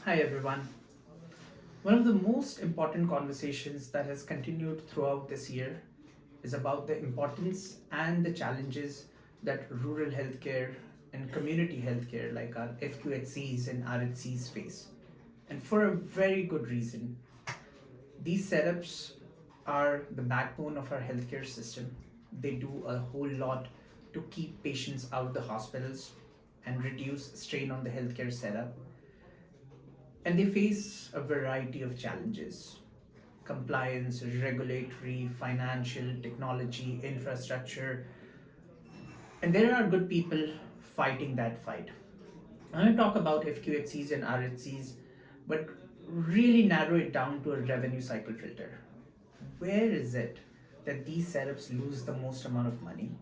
Hi everyone. One of the most important conversations that has continued throughout this year is about the importance and the challenges that rural healthcare and community healthcare, like our FQHCs and RHCs, face. And for a very good reason. These setups are the backbone of our healthcare system. They do a whole lot to keep patients out of the hospitals and reduce strain on the healthcare setup. And they face a variety of challenges: compliance, regulatory, financial, technology, infrastructure, and there are good people fighting that fight. I'm going to talk about FQHCs and RHCs, but really narrow it down to a revenue cycle filter. Where is it that these setups lose the most amount of money?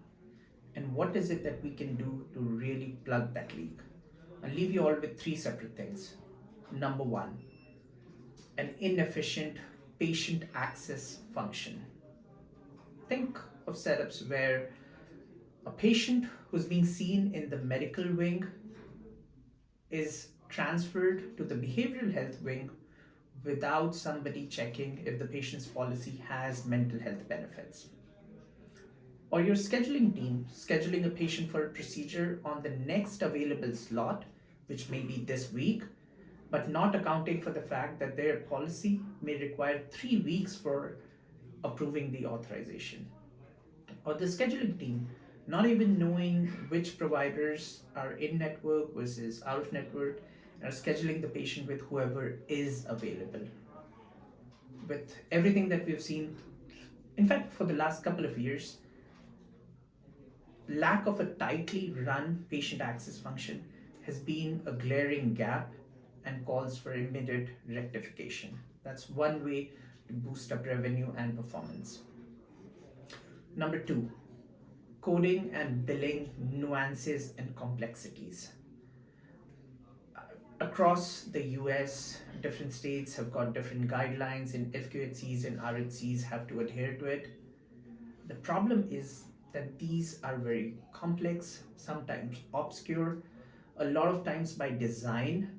And what is it that we can do to really plug that leak? I'll leave you all with three separate things. Number one, an inefficient patient access function. Think of setups where a patient who's being seen in the medical wing is transferred to the behavioral health wing without somebody checking if the patient's policy has mental health benefits. Or your scheduling team scheduling a patient for a procedure on the next available slot, which may be this week, but not accounting for the fact that their policy may require 3 weeks for approving the authorization. Or the scheduling team not even knowing which providers are in network versus out of network and are scheduling the patient with whoever is available. With everything that we've seen, in fact, for the last couple of years, lack of a tightly run patient access function has been a glaring gap and calls for immediate rectification. That's one way to boost up revenue and performance. Number two, coding and billing nuances and complexities. Across the US, different states have got different guidelines, and FQHCs and RHCs have to adhere to it. The problem is that these are very complex, sometimes obscure, a lot of times by design.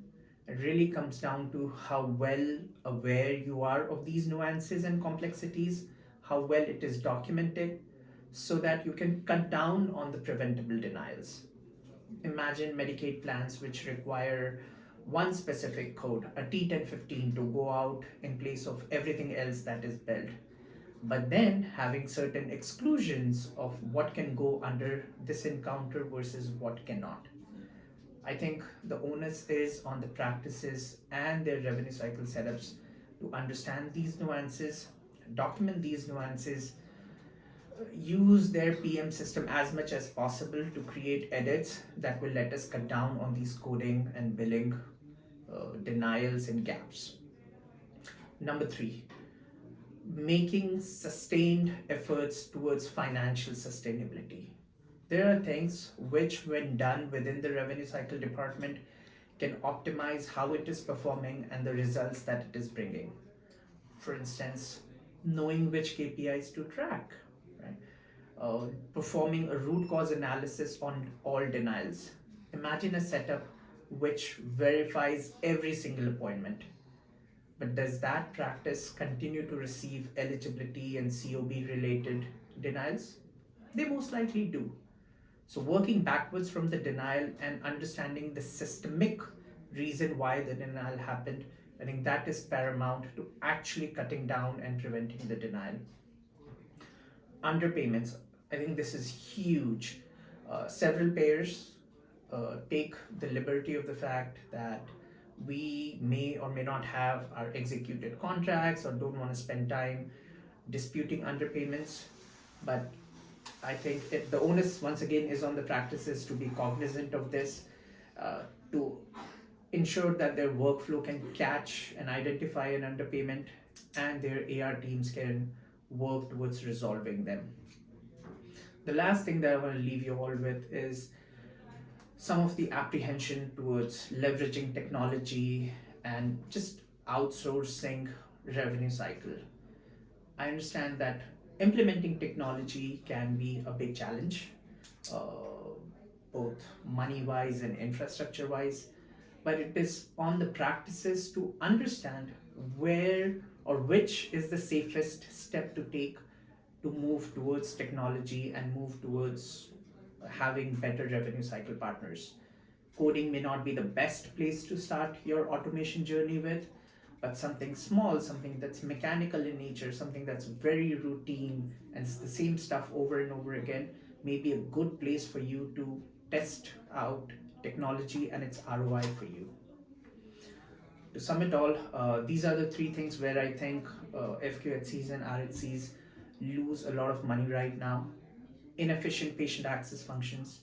It really comes down to how well aware you are of these nuances and complexities, how well it is documented, so that you can cut down on the preventable denials. Imagine Medicaid plans which require one specific code, a T1015, to go out in place of everything else that is built. But then having certain exclusions of what can go under this encounter versus what cannot. I think the onus is on the practices and their revenue cycle setups to understand these nuances, document these nuances, use their PM system as much as possible to create edits that will let us cut down on these coding and billing denials and gaps. Number three, making sustained efforts towards financial sustainability. There are things which, when done within the revenue cycle department, can optimize how it is performing and the results that it is bringing. For instance, knowing which KPIs to track, right? Performing a root cause analysis on all denials. Imagine a setup which verifies every single appointment. But does that practice continue to receive eligibility and COB related denials? They most likely do. So, working backwards from the denial and understanding the systemic reason why the denial happened, I think that is paramount to actually cutting down and preventing the denial. Underpayments, I think this is huge. Several payers take the liberty of the fact that we may or may not have our executed contracts or don't want to spend time disputing underpayments. But I think the onus once again is on the practices to be cognizant of this, to ensure that their workflow can catch and identify an underpayment and their AR teams can work towards resolving them. The last thing that I want to leave you all with is some of the apprehension towards leveraging technology and just outsourcing revenue cycle. I understand that implementing technology can be a big challenge, both money wise and infrastructure wise. but it is on the practices to understand where or which is the safest step to take to move towards technology and move towards having better revenue cycle partners. Coding may not be the best place to start your automation journey with, but something small, something that's mechanical in nature, something that's very routine and it's the same stuff over and over again, may be a good place for you to test out technology and its ROI for you. To sum it all, these are the three things where I think FQHCs and RHCs lose a lot of money right now. Inefficient patient access functions,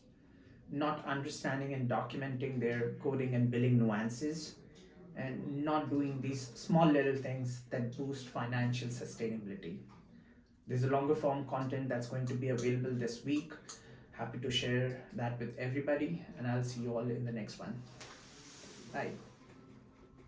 not understanding and documenting their coding and billing nuances, and not doing these small little things that boost financial sustainability. There's a longer form content that's going to be available this week. Happy to share that with everybody, and I'll see you all in the next one. Bye.